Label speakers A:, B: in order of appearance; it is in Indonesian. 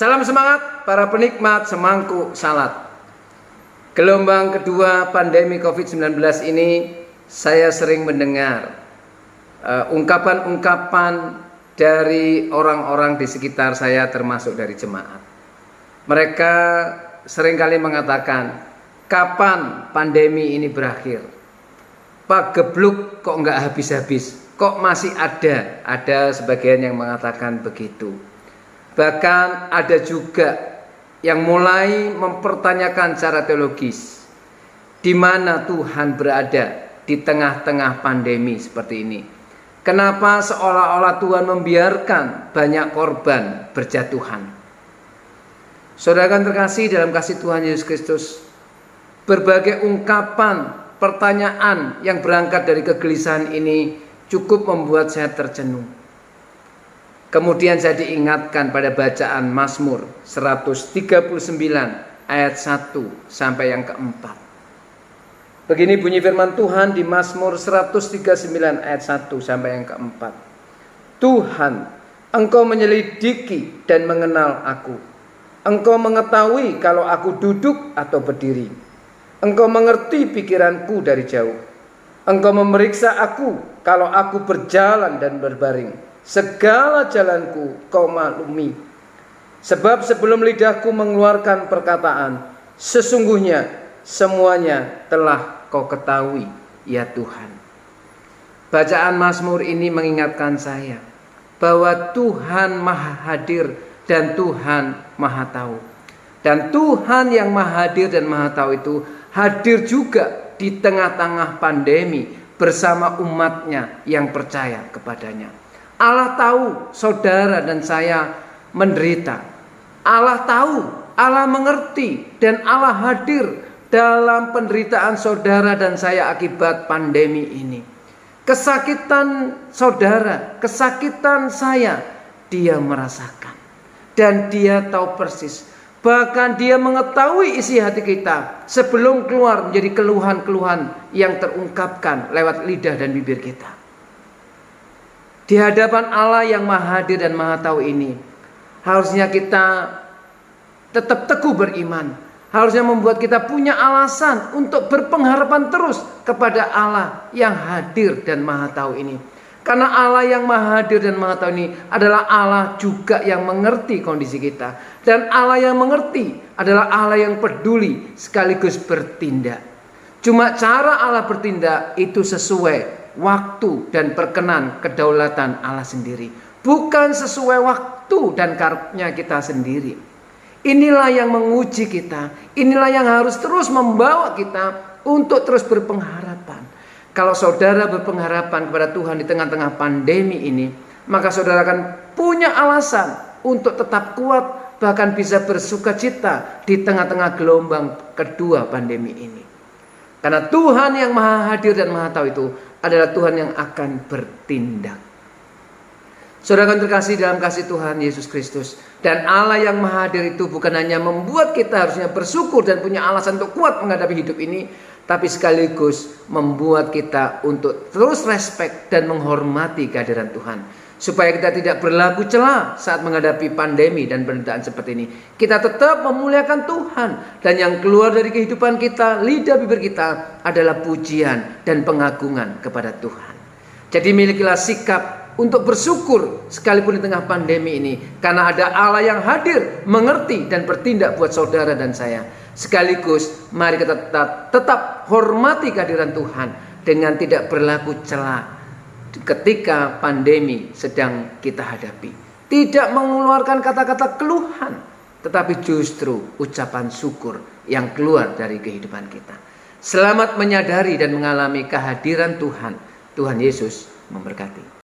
A: Salam semangat para penikmat semangkuk salad. Gelombang kedua pandemi COVID-19 ini saya sering mendengar ungkapan-ungkapan dari orang-orang di sekitar saya termasuk dari jemaat. Mereka seringkali mengatakan, kapan pandemi ini berakhir? Pak gebluk kok nggak habis-habis? Kok masih ada? Ada sebagian yang mengatakan begitu. Bahkan ada juga yang mulai mempertanyakan secara teologis, di mana Tuhan berada di tengah-tengah pandemi seperti ini. Kenapa seolah-olah Tuhan membiarkan banyak korban berjatuhan? Saudara terkasih dalam kasih Tuhan Yesus Kristus, berbagai ungkapan, pertanyaan yang berangkat dari kegelisahan ini cukup membuat saya tercenung. Kemudian saya diingatkan pada bacaan Mazmur 139 ayat 1 sampai yang keempat. Begini bunyi firman Tuhan di Mazmur 139 ayat 1 sampai yang keempat. Tuhan, Engkau menyelidiki dan mengenal aku. Engkau mengetahui kalau aku duduk atau berdiri. Engkau mengerti pikiranku dari jauh. Engkau memeriksa aku kalau aku berjalan dan berbaring. Segala jalanku kau maklumi. Sebab sebelum lidahku mengeluarkan perkataan, sesungguhnya semuanya telah kau ketahui, ya Tuhan. Bacaan Mazmur ini mengingatkan saya bahwa Tuhan Maha Hadir dan Tuhan Maha Tahu. Dan Tuhan yang Maha Hadir dan Maha Tahu itu hadir juga di tengah-tengah pandemi bersama umatnya yang percaya kepadanya. Allah tahu saudara dan saya menderita. Allah tahu, Allah mengerti, dan Allah hadir dalam penderitaan saudara dan saya akibat pandemi ini. Kesakitan saudara, kesakitan saya, Dia merasakan. Dan Dia tahu persis. Bahkan Dia mengetahui isi hati kita sebelum keluar menjadi keluhan-keluhan yang terungkapkan lewat lidah dan bibir kita. Di hadapan Allah yang Maha Hadir dan Maha Tahu ini, harusnya kita tetap teguh beriman. Harusnya membuat kita punya alasan untuk berpengharapan terus kepada Allah yang hadir dan Maha Tahu ini. Karena Allah yang Maha Hadir dan Maha Tahu ini adalah Allah juga yang mengerti kondisi kita. Dan Allah yang mengerti adalah Allah yang peduli sekaligus bertindak. Cuma cara Allah bertindak itu sesuai waktu dan perkenan kedaulatan Allah sendiri, bukan sesuai waktu dan karepnya kita sendiri. Inilah yang menguji kita, inilah yang harus terus membawa kita untuk terus berpengharapan. Kalau saudara berpengharapan kepada Tuhan di tengah-tengah pandemi ini, maka saudara akan punya alasan untuk tetap kuat, bahkan bisa bersukacita di tengah-tengah gelombang kedua pandemi ini. Karena Tuhan yang Maha Hadir dan Maha Tahu itu adalah Tuhan yang akan bertindak. Saudara terkasih dalam kasih Tuhan Yesus Kristus, dan Allah yang Maha Hadir itu bukan hanya membuat kita harusnya bersyukur dan punya alasan untuk kuat menghadapi hidup ini, tapi sekaligus membuat kita untuk terus respect dan menghormati kehadiran Tuhan. Supaya kita tidak berlaku celah saat menghadapi pandemi dan penderitaan seperti ini. Kita tetap memuliakan Tuhan. Dan yang keluar dari kehidupan kita, lidah bibir kita, adalah pujian dan pengagungan kepada Tuhan. Jadi milikilah sikap untuk bersyukur sekalipun di tengah pandemi ini. Karena ada Allah yang hadir, mengerti dan bertindak buat saudara dan saya. Sekaligus mari kita tetap hormati kehadiran Tuhan dengan tidak berlaku celah ketika pandemi sedang kita hadapi. Tidak mengeluarkan kata-kata keluhan, tetapi justru ucapan syukur yang keluar dari kehidupan kita. Selamat menyadari dan mengalami kehadiran Tuhan. Tuhan Yesus memberkati.